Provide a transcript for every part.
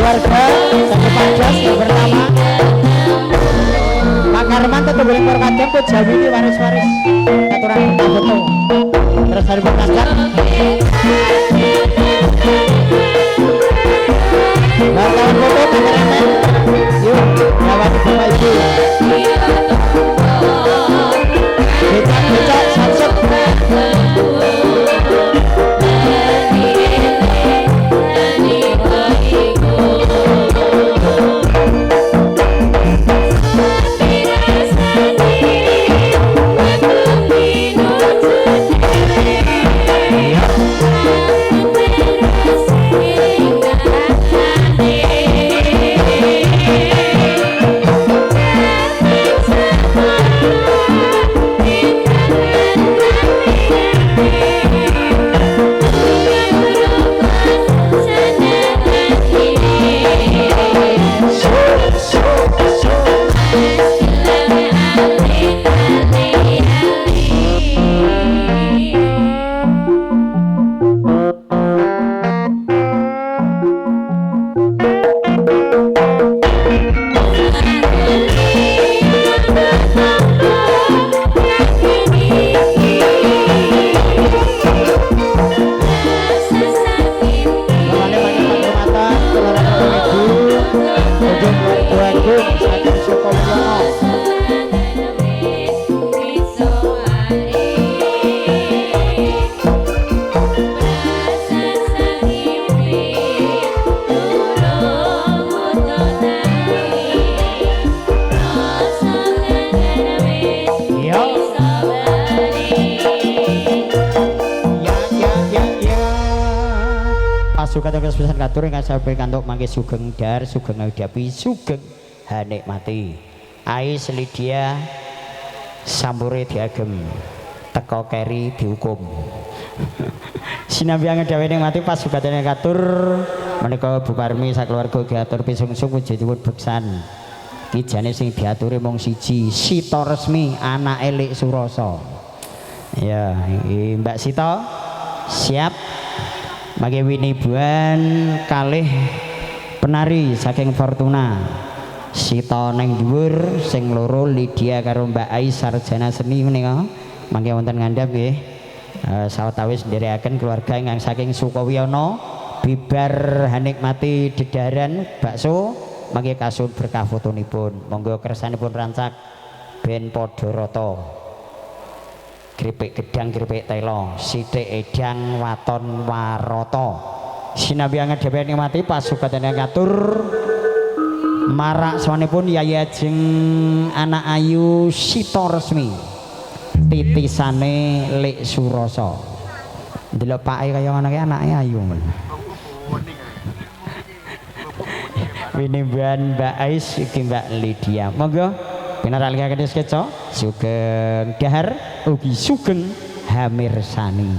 keluarga Sakit Pajas yang bernama Pak Karman tetap boleh korkadang ke Jawi ini waris-waris aturan foto terus hari berkaskan wartawan foto kameramen yuk lewat Bapak Ibu becak-becak sunset Sugeng kesepisan katur ingkang sampai kantuk mangke sugeng dar sugeng ngadapi sugeng hanikmati Ais Lydia sampure diagem teko keri dihukum sinambi angen dhewe ning mati pas sugatene katur menika Bu Parmi sakeluarga diatur pisungsung puji nyuwun beksan kijane sing diaturi mung siji Sita Resmi anake Lik Surasa ya Mbak Sita siap Mangke winibuan kalih penari saking Fortuna Sita neng dhuwur sing loro Lydia karo Mbak Ais sarjana seni menika mangke wonten ngandhap nggih sawetawis ndherekaken keluarga ingkang saking Sukawiyono bibar hanikmati dedaran bakso mangke kasut berkah fotonipun monggo kersanipun rancak ben padha rata kripik gedang kripik telo sithik edang waton waroto sinambi angen dhewe nikmati pasugatan katur marak sawanipun Yayi Ajeng anak ayu Sita Resmi titisane Lik Surasa ndelok pake kaya ngono ki anake ayu men winimban Mbak Ais iki Mbak Lydia monggo pinaralikaken sketsa sugeng dahar ugi sugeng hamirsani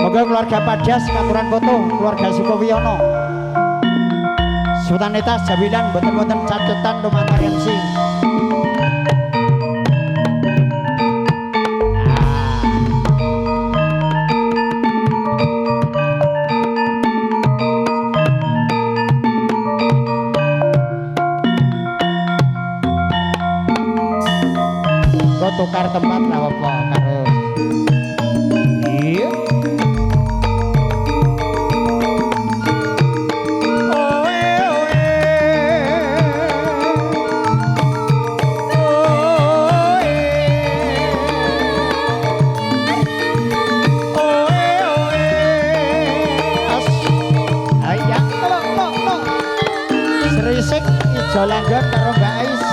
moga keluarga Padas katuran foto keluarga Sukawiyono Sultanitas Jawilan boten-boten catetan dumateng MC tukar tempat lah apa karo iya serisik ijo langgan karo Mbak Ais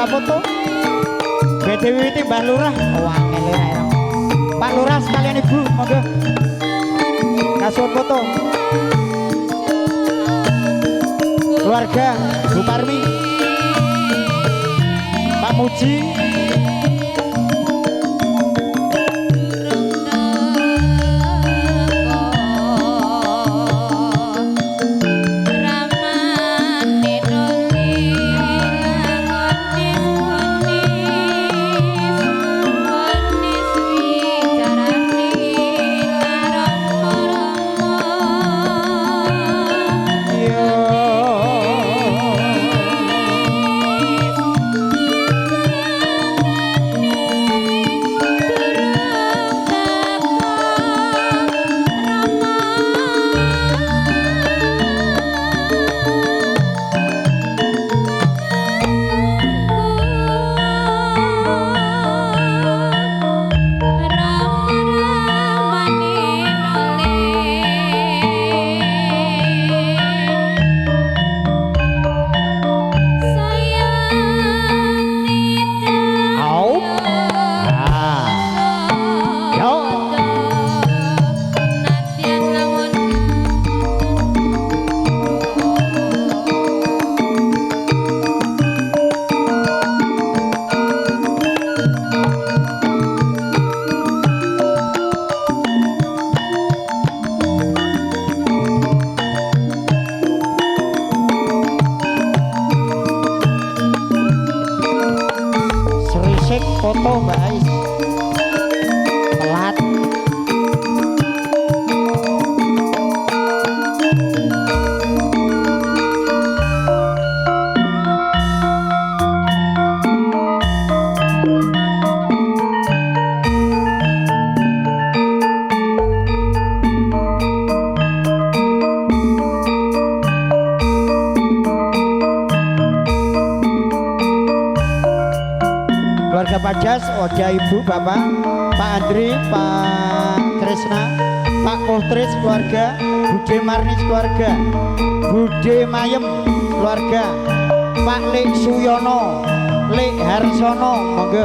berkah foto BD Wiwiti Mbah Lurah wangel ora Pak Lurah sekalian Ibu monggo kasuwun foto keluarga Bu Parmi Pak Muji Ibu Bapak, Pak Andri, Pak Kresna, Pak Putris keluarga, Bude Marnis keluarga, Bude Mayem keluarga, Pak Lek Suyono, Lek Harsono, monggo.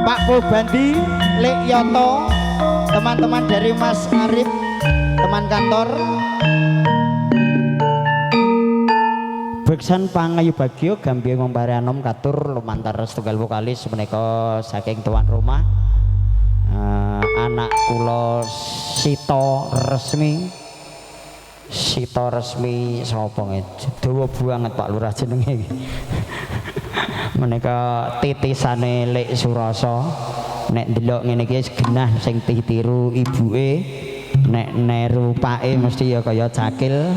Pak Pobandi, Lek Yoto, teman-teman dari Mas Arif, teman kantor. Beksan Pangayu Bagio Gambia Ngomparianom katur lumantar setunggal vokalis menika saking tuan rumah anak kula Sito Resmi sapa dawa banget Pak Lurah jenenge menika titisane Lek Surasa nek ndelok ngene iki genah sing tiru ibuke nek neru pake mesti ya kaya cakil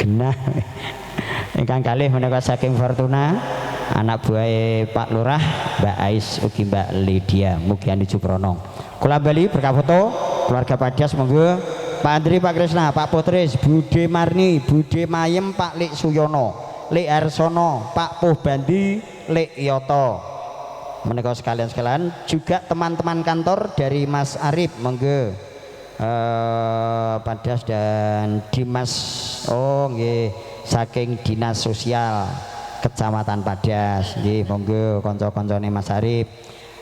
genah ingkang kalih menika saking Fortuna anak buah Pak Lurah Mbak Ais ugi Mbak Lydia mugi andi Cukrono kula bali berkah foto keluarga Padas monggo Pak Andri Pak Kresna Pak Putris Bude Marni Bude Mayem Pak Lek Suyono Lek Arsono Pak Pobandi Lek Yoto menika sekalian juga teman-teman kantor dari Mas Arif monggo Padas dan Dimas oh nggih saking Dinas Sosial Kecamatan Padas nggih monggo kanca-kancane Mas Arif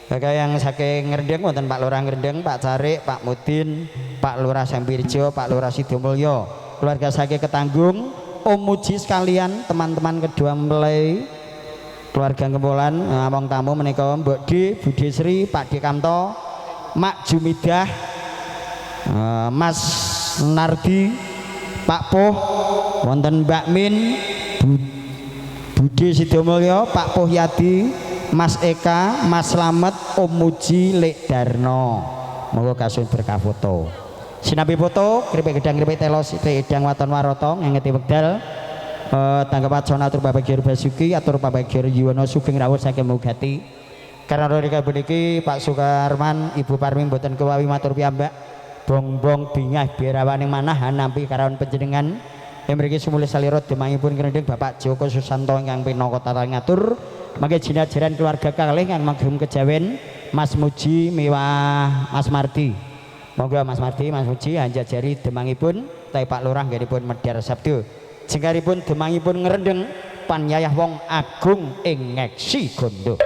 yang saking Ngrendeng wonten Pak Lurah Ngrendeng Pak Carik Pak Mudin Pak Lurah Sampirjo Pak Lurah Sidomulyo keluarga saking Ketanggung Om Muji sekalian teman-teman kedua mempelai keluarga Gembolan ngomong tamu menika Mbok D Bude Sri Pak D Kamto Mak Jumidah Mas Nardi Pak Poh wonten Mbak Min Budi Sidomulyo Pak Poh Yadi Mas Eka Mas Slamet Om Muji Lek Darno monggo kasun berkah foto sinabi foto kripik gedang kripik telos edang waton waroto ngengeti wekdal tanggapan sonatur Bapak Gyor Basuki atur Bapak Gyor Yuwono Sugeng rawuh saking Mugati karena rika puniki Pak Sukarman Ibu Parmi mboten kewawi matur piyambak bongbong bingah biarawaning manah nampi karawan panjenengan mriki sumulih salira demangipun Ngrendeng Bapak Joko Susanto ingkang pinaka tata ngatur mangke jinajaran keluarga kalih ingkang magem kejawen Mas Muji miwah Mas Mardi monggo Mas Mardi Mas Muji hanjajari demangipun tawi Pak Lurah nggenipun medhar sabdo jengkaripun demangipun Ngrendeng panyayah wong agung ing Ngeksi Gondo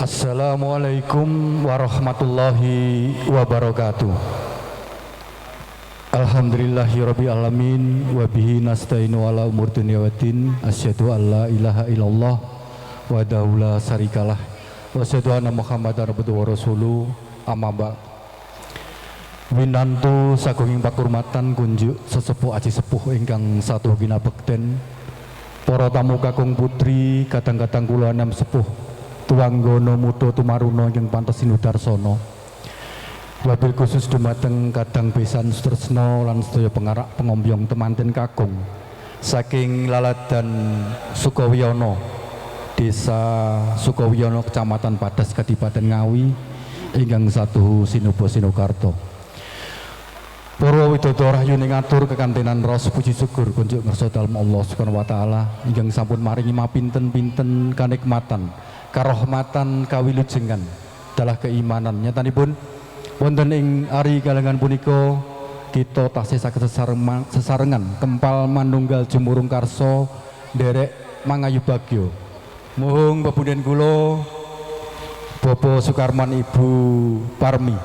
Assalamualaikum warahmatullahi wabarakatuh. Alhamdulillahirabbil alamin wa bihi nasta'inu ala umur dunya waddin asyhadu an la ilaha illallah wa la syarikalah wa asyhadu anna muhammadar abduhu wa rasuluh amma ba'd. Winantu sagunging pakurmatan kunjuk sesepuh aji sepuh ingkang satu ginabekten para tamu kakung putri kadang-kadang kula enam sepuh Tuanggono Mudo Tumaruno yang pantes sinudarsono wabil khusus dumateng kadang besan Sutresno lan sedaya pengarak pengombyong temanten kakung saking Laladan Sukowiyono Desa Sukowiyono Kecamatan Padas Kadipaten Ngawi ingkang satu Sinubo Sinokarto para widodara rahayu ngatur kekantenan ros puji syukur kunjuk ngersa dalem Allah Subhanahu wa taala ingkang sampun maringi mapinten-pinten kanikmatan karahmatan kawilujengan adalah keimanan nyatanipun wonten ing ari kalengan punika kita tasih saged sesarengan kempal manunggal jumurung karso nderek mangayu bagyo muhung pepunden kula Bapak Sukarman Ibu Parmi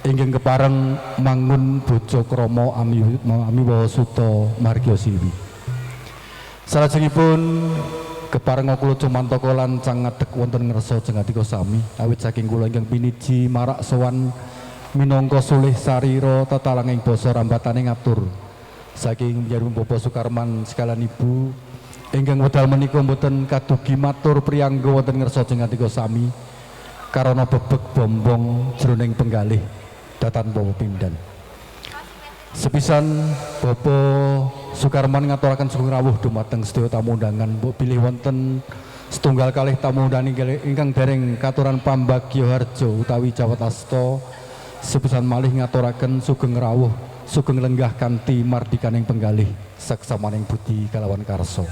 ingkang kepareng mangun bojo krama amiwaha suta margya siwi. Salajengipun kepareng kula cumantaka lancang ngadeg wonten ngersa jengadika sami awit saking kula ingkang piniji marak sowan minangka sulih sarira tetalanging basa rambatane ngatur saking panjenengan Bapak Sukarman sekalian Ibu ingkang wedal menika mboten kadugi matur priyangga wonten ngersa jengadika sami karana bebek bombong jroning penggalih datan Bapak Pindan. Sepisan Bapak Sukarman ngaturaken sugeng rawuh dumateng sedaya tamu undangan. Mbok pilih wonten setunggal kalih tamu undangan ingkang dereng katuran pambagya harja utawi jawatasta. Sepisan malih ngaturaken sugeng rawuh sugeng lenggah kanthi mardikaning penggalih saksamaning budi kalawan karsa.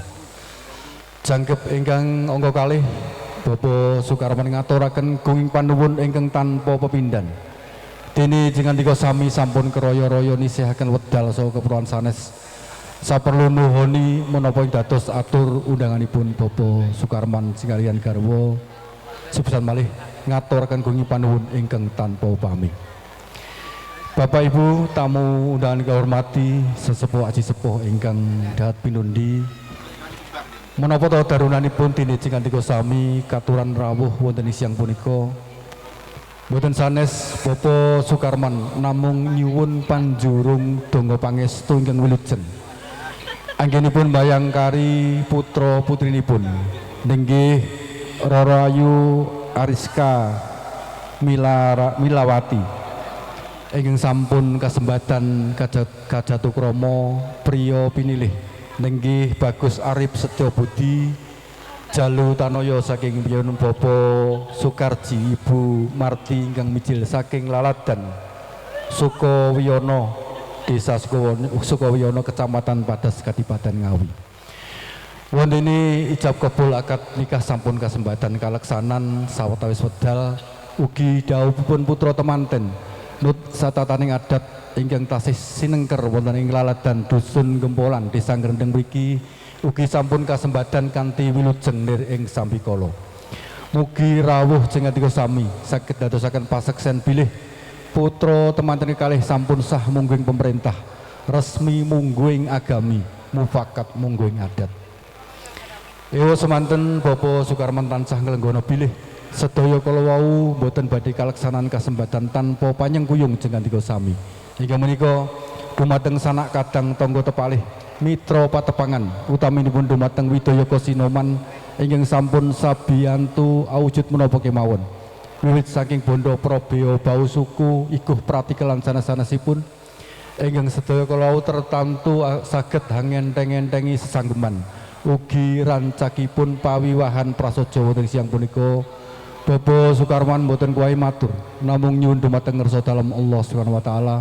Jangkep ingkang angka kalih Bapak Sukarman ngaturaken gunging panuwun ingkang tanpa pepindhan. Dene jengadika sami sampun keroyo-royo nisihaken wedal saha keperluan sanes saperlu nuhoni menapa ing dados atur undanganipun Bapak Sukarman sekalian garwa sepisan malih ngaturaken gunging panuwun ingkang tanpa upami. Bapak Ibu tamu undangan kehormati sesepuh aji sepuh ingkang dahat pinundi menapa ta darunanipun dene jengadika sami katuran rawuh wonten siang punika. Boten sanes Bapak Sukarman namung nyuwun panjurung donga pangestu ingkang wilujeng. Anggenipun bayangkari putra putrinipun ninggih Roro Ayu Ariska Milawati ingkang sampun kasembatan kajatukrama priya pinilih ninggih Bagus Arif Setyo Budi Jalu Tanoyo saking piyun Bapak Sukarji Ibu Marti ingkang mijil saking Laladan Sukowiyono Desa Sukowiyono Kecamatan Padas Kadipaten Ngawi. Wondene ijab kabul akad nikah sampun kasembatan kaleksanan sawetawis wedal ugi dawuhipun putra temanten nut satataning adat ingkang tasih sinengker wonten ing Laladan Dusun Gempolan Desa Grendeng mriki ugi sampun kasembatan kanthi wilujeng nir ing sambikala. Mugi rawuh jengadika sami saged dadosaken paseksen bilih putra temanten kalih sampun sah mungguing pemerintah resmi mungguing agami mufakat mungguing adat. Ewa semanten Bapak Sukarman tansah nglenggana bilih sedaya kala wau boten badhe kaleksanan kasembatan tanpa panyengkuyung jengadika sami. Inggih menika dumateng sanak kadang tangga tepalih mitra patepangan utaminipun dumateng Widaya Kasinoman ingkang sampun sabiyantu awujud menapa kemawon wiwit saking bondo probeo bau suku iguh pratikelan sanes-sanesipun ingkang sedaya kala tertamtu saged hangenteng-entengi sesanggeman ugi rancakipun pawiwahan prasaja wonten siang punika Bapak Sukarman boten kuwahi matur namung nyuwun dumateng ngersa dalem Allah Subhanahu wa taala.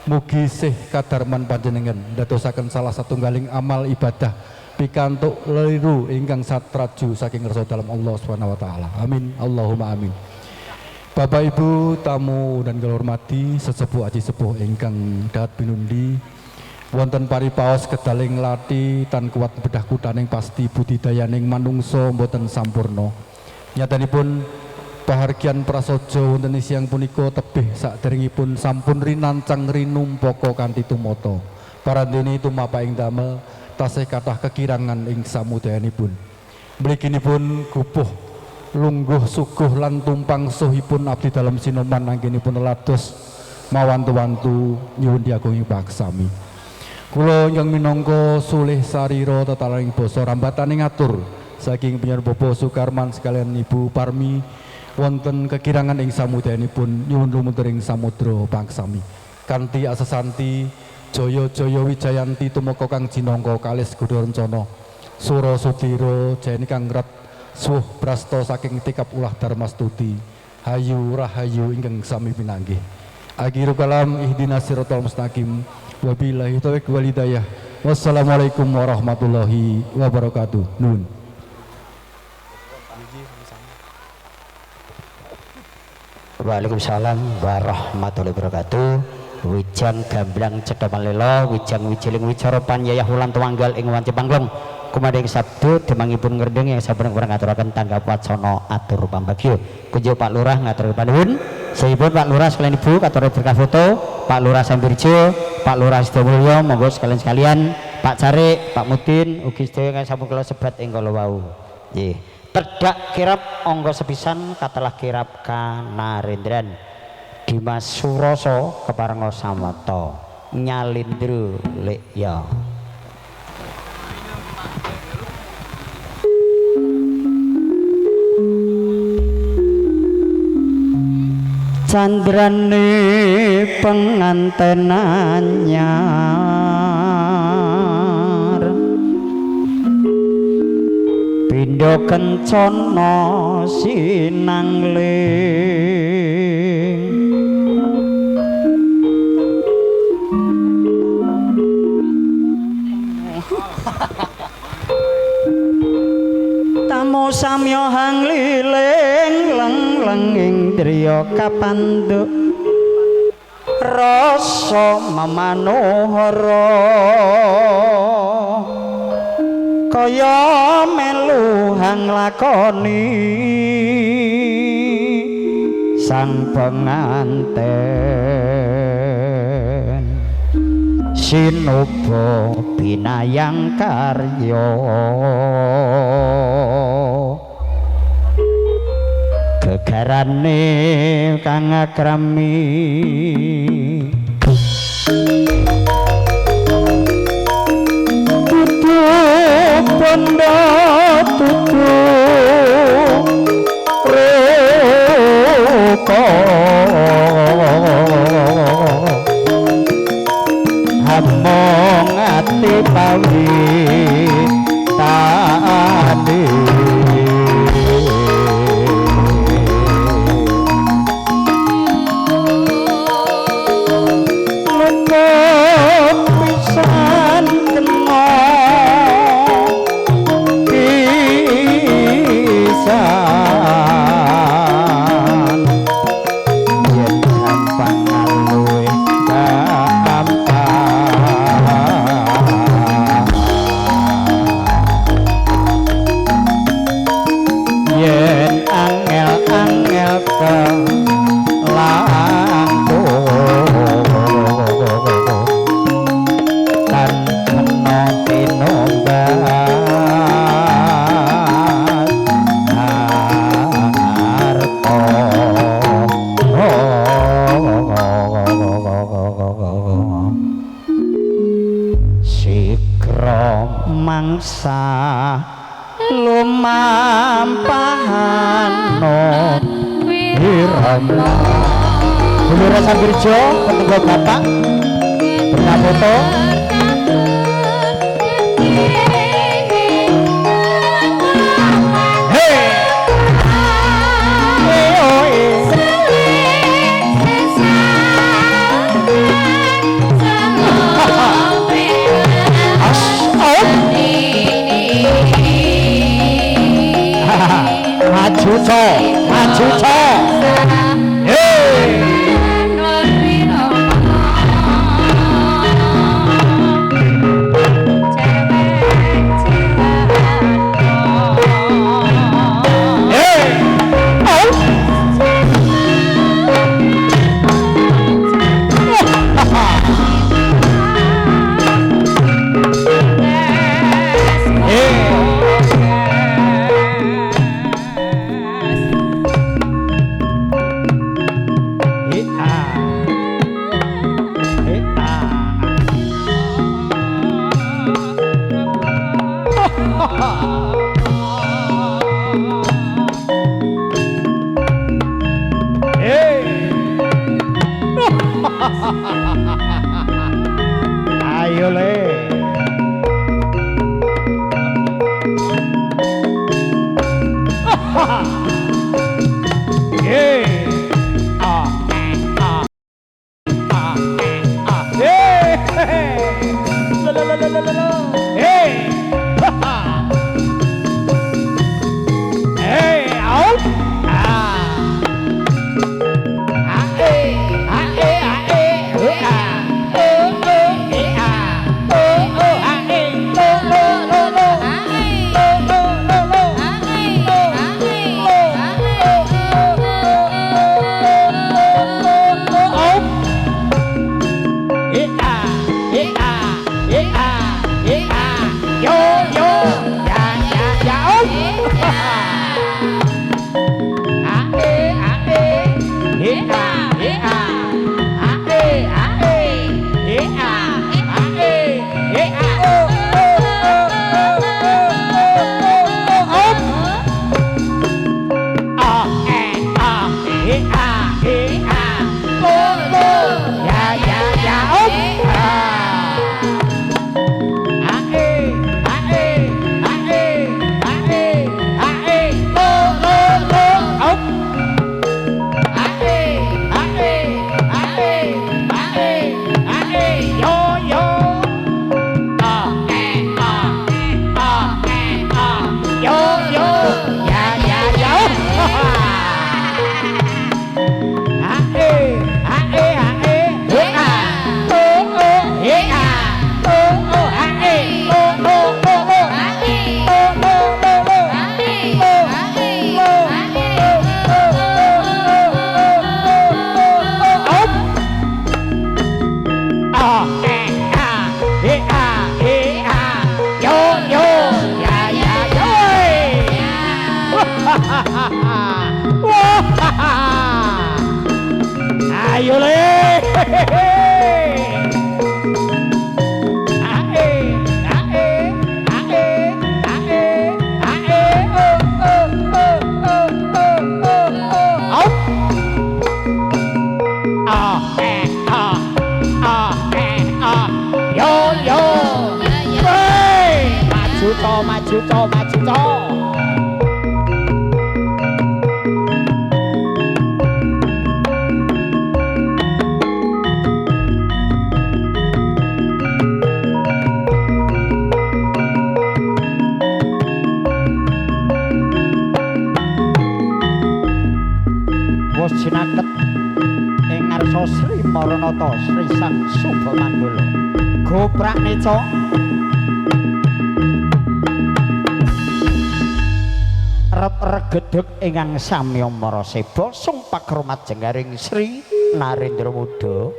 Mugi sih kadarman panjenengan dadosaken salah satunggaling amal ibadah pikantuk liru ingkang satraju saking ngersa dalem Allah Subhanahu wa taala. Amin. Allahumma amin. Bapak Ibu tamu dan kehormati sesepuh aji sepuh ingkang dahat pinundi wonten paripaos kedaling lati tan kuat bedah kutaning pasti budidayaning manungsa mboten sampurna. Nyatanipun pahargyan prasaja wonten siang punika tebih saderengipun sampun rinancang rinumpaka kanthi tumata. Parandene tumapaing damel tasih kathah kekirangan ing samudayanipun. Mliginipun gupuh lungguh suguh lan tumpang suhipun abdi dalem Sinoman anggenipun lados mawantu-wantu nyuwun diagungi paksami. Kula ingkang minangka sulih sarira tetalaning basa rambataning atur saking panjenengan Bapak Sukarman sekalian Ibu Parmi wonten kekirangan ing samudayanipun nyuwun lumuntur ing samudra pangsami kanthi asesanti jaya-jaya wijayanti tumeka kang jinangka kalis gudha rencana sura sudira jayani kang rat suh brasta saking tikap ulah dharma stuti hayu rahayu ingkang sami pinanggih akhiru kalam ihdinas siratal mustaqim wabillahi taufiq wal hidayah wassalamualaikum warahmatullahi wabarakatuh. Nun. Waalaikumsalam warahmatullahi wabarakatuh. Wijang gamblang cedha malela wijang wijiling wicara panyayah wulan tuwanggal ing wanci panggung kumading sabdo demangipun ngrendeng yang saben kurang ngaturaken tanggap wacana atur pambagyo kunjuk Pak Lurah ngatur panuwun Sehipun Pak Lurah sekalian Ibu katur berkah foto, Pak Lurah Sambirjo, Pak Lurah Sidomulyo, monggo sekalian-sekalian, Pak Carik, Pak Mudin, ugi sedaya ingkang sampun kula sebat ing kala wau. Nggih. Tedak kirap angga sepisan katelah kirap Kanarendran. Dimas Suroso keparenga samata nyalindro lekya. Candrane penganten anyar pindha kencana sinangling tamu samya hang liling leng-lenging driya kapanduk rasa manohara kaya melu hang lakoni sang penganten sinuba binayang karya gegarane kang akrami tutup bondo tutup rupa hamong ati pawit tadi luput pisan kena pisan yen gampang ngaluwe yen angel-angel ke langkung kan kena tinombat harta sikra mangsa lumampahan irama Bulura Sambirjo ketunggal bapak berkah foto maju co ayo le Jole. Maju to. Wis jinaket ing ngarsa Sri Maranata Sri Sang Subha Manggala. Goprak neca regedeg ingkang samya maraseba sumpah kromat jenggaring Sri Narendra Muda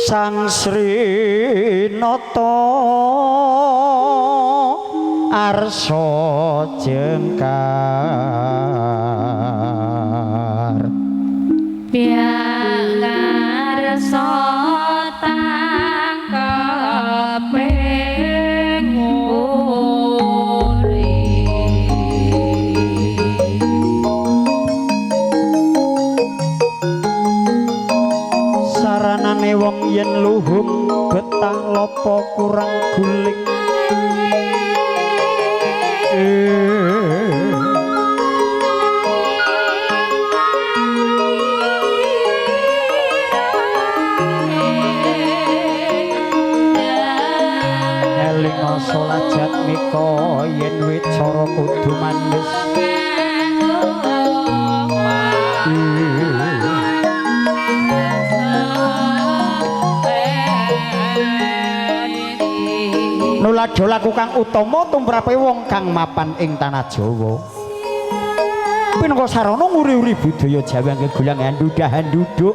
Sang Sri Nata Arsa Jengkar Piangarsa tangkeping saranane wong yen luhung betah lopo kurang guling elinga solajat mika yen wicara kudu manis Nulada laku kang utama tumrape wong kang mapan ing tanah Jawa. Pinangka sarana nguri-uri budaya Jawa gegulang handudha-handuduk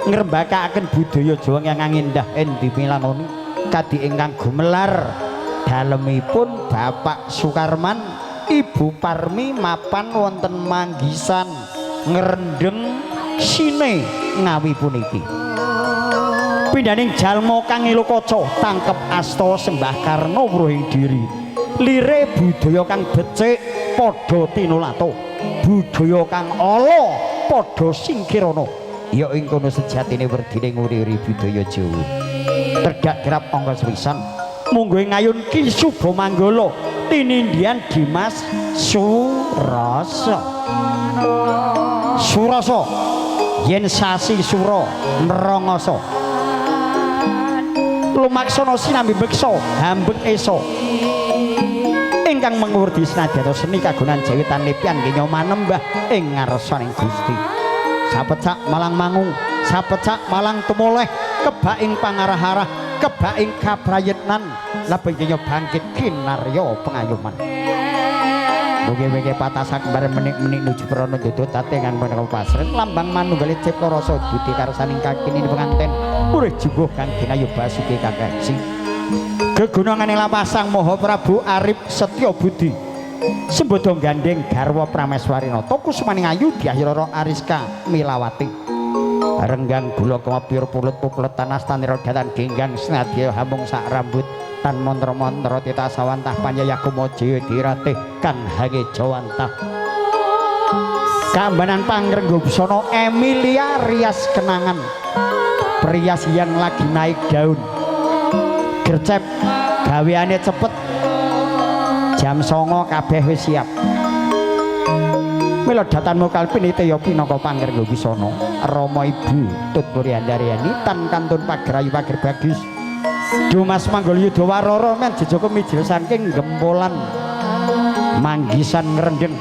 ngrembakakaken budaya Jawa ingkang endah endi milangoni kadi ingkang gumelar dalemipun Bapak Sukarman Ibu Parmi mapan wonten manggisan ngrendeng sine Ngawi puniki. Pindaning jalma kang ilukaca tangkep asta sembah karna wruhing diri lire budaya kang becik padha tinulata budaya kang ala padha singkirana ya ing kono sejatine werdine nguri-uri budaya Jawa tegak gerap angka sepisan munggo ngayun Ki Subha Manggala tinindian Dimas Surasa yen sasi sura nrangasa lumaksana sinambi beksa hambek esa ingkang mengurdi senadyan seni kagunan jawitan lepian kenya manembah ing ngarsaning Gusti sapecak malang mangung sapecak malang tumoleh kebak ing pangarah-arah kebak ing kaprayitnan labeng kenya bangkit kinarya pengayuman mugi-mugi patasak bareng menik-menik nuju prana dodo tatengan menika pasren lambang manunggal cipta rasa budi karsaning kakini penganten urip jumbuh kang ginayu basuki kakaksi gegunangane lapasang Maha Prabu Arif Setya Budi sembodo gandeng garwa Prameswarina toku semaning ayu diakhirara Ariska Milawati renggang gula kemapir pulut pukulet tanas tanira datan genggang senadya hamung sak rambut tan mantra-mantra tita sawantah panyayaku mojo diratih kang hange jawantah kambanan pangrenggo busana Emilia rias kenangan perias yang lagi naik daun gercep gaweane cepet jam 09.00 kabeh wis siap mila datanmu kalpinite ya pinangka pangrenggo busana Rama Ibu Tuturi Andariani tan kantun pagrayu pager bagus Dumas Manggala Yudha Warara men jejaka mijil saking gempolan manggisan ngrendeng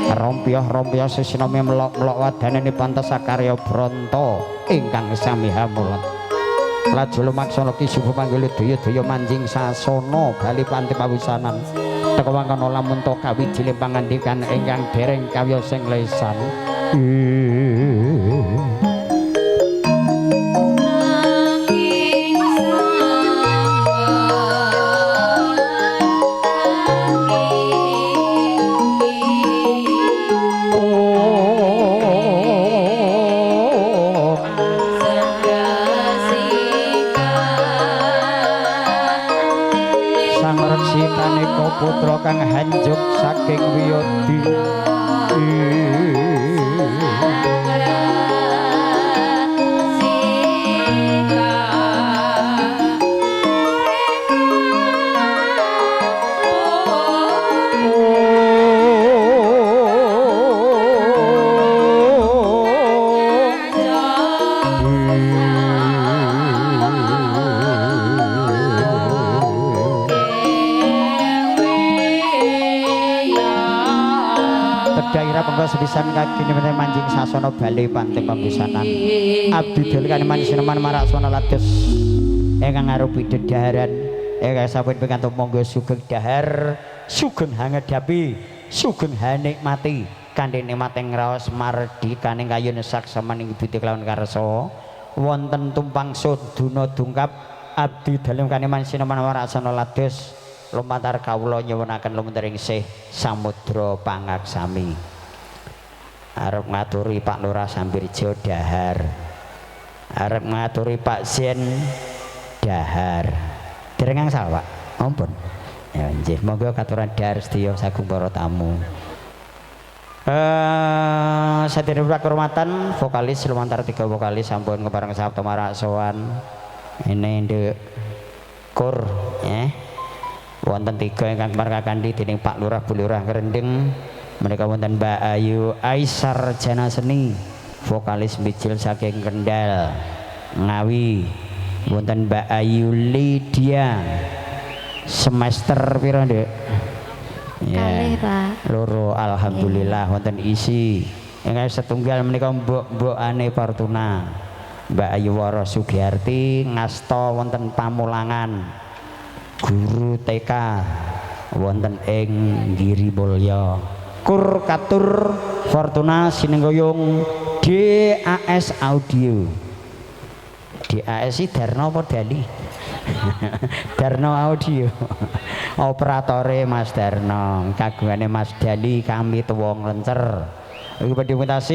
rompiyah-rompiyah sesinami melok-melok wadanane pantes sakarya Branta ingkang sami hamulat laju lumaksana Ki Subha Manggala daya-daya manjing sasana bali panti pawisanan teka mangkono lamun to kawijile pangandikan ingkang dereng kawya sing lesan ingkang hanjuk saking wiyadi daerah pengko sepisan kagine meneh manjing sasana bali panting pembisanan abdi dal kaneman sineman maraksana lados ingkang arupi dedaharan ingkang sampun pikantuk monggo sugeng dahar sugeng hangedhapi sugeng hanikmati kanthi nikmat ing raos mardikaning kayun saksamaning biti kelawan karsa wonten tumpang soduna dungkap abdi dalem kaneman sineman maraksana lados lumantar kawula nyuwunaken lumantar ing sih samudra pangaksami arep ngaturi Pak Lurah Sambirjo dahar arep ngaturi Pak Zen dahar derengang salah Pak ampun ya nggih monggo katuran dahar sedaya sagung para tamu sadereng kehormatan vokalis lumantar 3 vokalis sampun kepareng sabda maraksowan ini ndek kur wonten 3 ingkang markakandhi dening Pak Lurah Bu Lurah Ngrendeng menika wonten Mbak Ayu Aisar Jana Seni vokalis bijil saking Kendal Ngawi wonten Mbak Ayu Lydia semester piro Nduk Kalih Pak loro alhamdulillah wonten isi ingkang setunggal menika Mbok Ane Fortuna Mbak Ayu Wara Sugiyarti ngasta wonten Pamulangan guru TK wonten ing Giribulya kur katur Fortuna sinenggoyong DAS Audio DAS iki Darno apa Dali Darno Audio operatore Mas Darno kagungane Mas Dali kami tuwong lencer iki badhe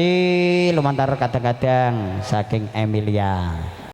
lumantar kadang-kadang saking Emilia